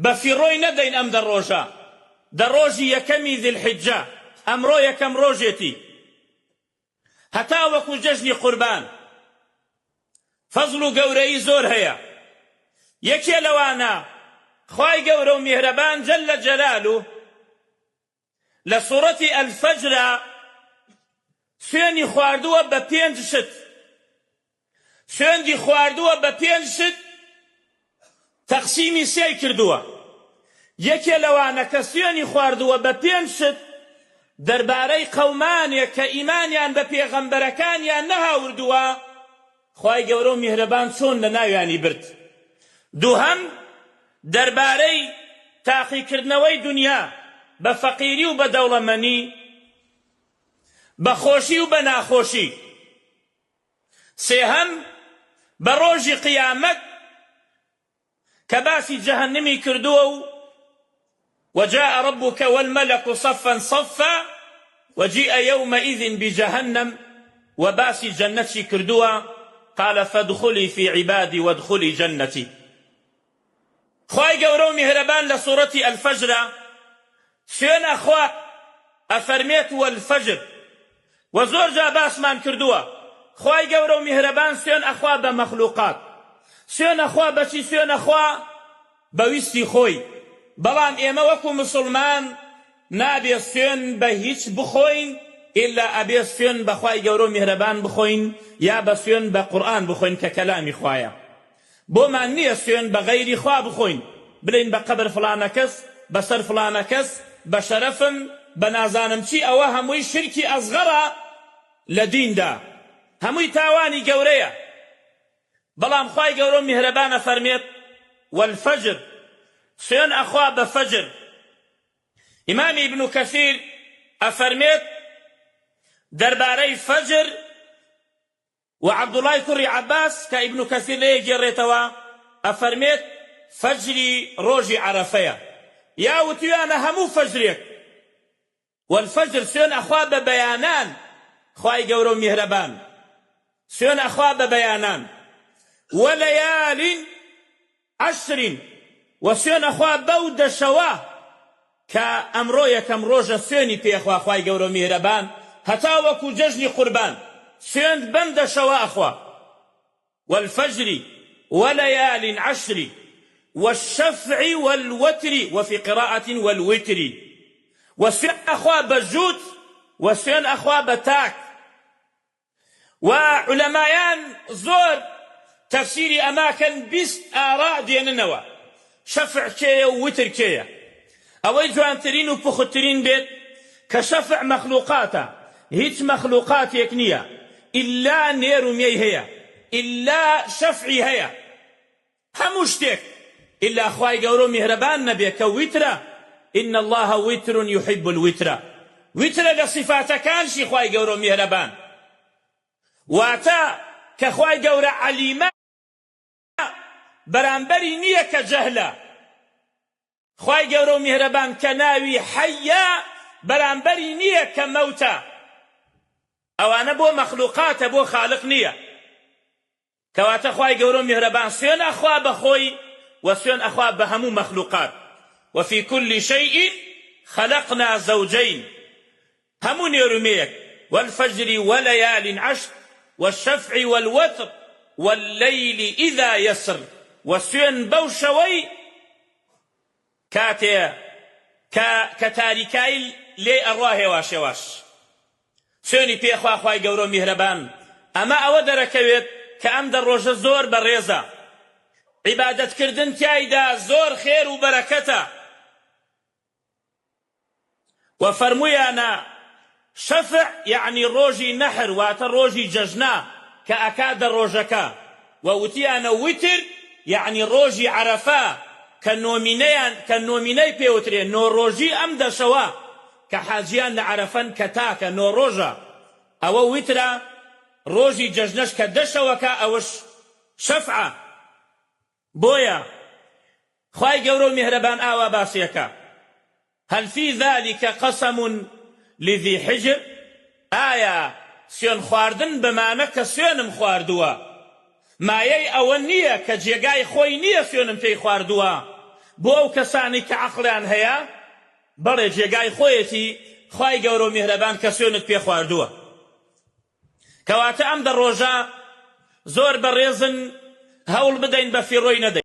بە فیڕۆی نەدەین ئەم دەڕۆژە، دەڕۆژی یەکەمی ذیلحیجە، ئەمڕۆ یەکەم ڕۆژێتی، هەتا وەکو جەژنی قوربان فەزڵ و گەورەی زۆر هەیە. یەکێ لەوانە خوای گەورە و میهرەبان جەلە جەلالوه لە سوورەتی ئەلفەجرە سوێندی خواردووە بە 5 شت، سوێندی خواردووە بە 5 شت تەقسیمی 3 کردووە. یەکێ لەوانە کە سوێنی خواردووە بە 5 شت دەربارەی قەومانێک کە ئیمانیان بە پێغەمبەرەکانیان نەهاوردووە، خوای گەورە و میهرەبان چۆن لە ناویانی برد. دووهەم دەربارەی تاقیکردنەوەی دنیا بە فەقیری و بە دەوڵەمەندی، بە خۆشی و بە ناخۆشی. سێهەم بە ڕۆژی قیامەت کە باسی جەهەنەمی کردووە و وجاء ربك والملك صفا صفا وجيء يومئذ بجهنم وباسي جنتي كردوا قال فادخلي في عبادي وادخلي جنتي. خواي گەورە و میهرەبان لە سوورەتی ئەلفەجرە سوێن ئەخوا ئەفەرمێت والفەجر و زۆر جا باسمان کردووە خواي گەورە و میهرەبان سوێن ئەخوا بە مەخلوقات، سوێن ئەخوا بەچی؟ سوێن ئەخوا بە ویستی خۆی. بەڵام ئێمە وەکو مسلمان نابێ سوێن بە هیچ بخۆین ئیلا ئەبێ سوێن بە خوای گەورە و میهرەبان بخۆین یا بە سوێن بە قورئان بخۆین کە کەلامی خوایە. بۆمان نییە سوێن بە غەیری خوا بخۆین، بڵێین بە قەبر فڵانە کەس، بەسەر فڵانە کەس، بە شەرەفم، بە نازانم چی. ئەوە هەمووی شرکی ئەزغەرە لە دیندا، هەمووی تاوانی گەورەیە. بەڵام خوای گەورە و میهرەبان ئەفەرمێت والفەجر، سوێن ئەخوا بە فەجر. ئیمامی ئیبن کەثیر ئەفەرمێت دەربارەی فەجر و عەبدوڵای کوڕی عەباس کە ئیبن کەثیر لێیە گێڕێتەوە ئەفەرمێت فەجری ڕۆژی عەرەفەیە، یا وتویانە هەموو فەجرێک. والفەجر سوێن ئەخوا بە بەیانان، خوای گەورە و میهرەبان سوێن ئەخوا بە بەیانان. وەلەیال عەشر و سوێن ئەخوا بەو دەشەوە کە ئەمڕۆ یەکەم ڕۆژە سوێنی پێخوا خوای گەورە و میهرەبان هەتا وەکو جەژنی قوربان سوێند بەم دەشەوە ئەخوا. والفەجر وليال عشر والشفع والوتر وفي قراءة والوتر. وسوێن ئەخوا بە جووت و سوێن ئەخوا بە تاک. وعلەمایان زۆر تەفسیری ئەماکەن 20 ئارا دێننەوە شەفع کێیە و وتر کێیە. ئەوەی جوانترین و پوخترین بێت کە شەفع مەخلوقاتە، هیچ مەخلوقاتێک نییە ئیلا نێر و مێی هەیە، ئیلا شەفعی هەیە، هەموو شتێک ئیلا خوای گەورە و میهرەبان نەبێ کە ویترە. إن الله وتر يحب الوتر. وتر لە صفاتەکانشی خوای گەورە و میهرەبان. واتە کە خوای گەورە عەلیمە بەرامبەری نییە کە جەهلە. خوای گەورە و میهرەبان کە ناوی حەیە بەرامبەری نییە کە مەوتە. ئەوانە بۆ مەخلوقاتە، بۆ خالق نییە. کەواتە خوای گەورە و میهرەبان سوێن ئەخوا بەخۆی و سوێن ئەخوا بە هەموو مەخلوقات. وفي كل شيء خلقنا زوجين، همو نيرميك. والفجر وليال عشر والشفع والوتر والليل إذا يسر. وسوين بوشوي كاتي كتاريكاي لي أرواه واش واش سويني بيخوا خواي قورو مهربان. أما أودر كويت كأم در روج زور بالريزة عبادة كردن تايدا زور خير وبركته. وفرمويانا شفع يعني روجي نحر وات روجي ججنا كأكاد الروجكا. ووتيانا وتر يعني روجي عرفا كالنوميني بيوترين نو روجي أمدا شوا كحاجيان لعرفان كتاكا نو روجا أو وترا روجي ججنش كدشوكا أوش شفعة بويا خواي قورو مهربان آوا باسيكا. هل في ذلك قسم لذي حجر؟ آية سيون خواردن بمعنى سيونم خواردوا ما يي أولنية كجيقاي خوي نية سيونم في خواردوا بۆ ئەو کەسانی کە عەقڵیان هەیە بەڵێ جێگای خۆیەتی خوای گەورە و میهرەبان کە سوێنت پێ خواردووە. کەواتە ئەم دە ڕۆژە زۆر بەڕێزن هەوڵ بدەین بە فیڕۆی نەدەین.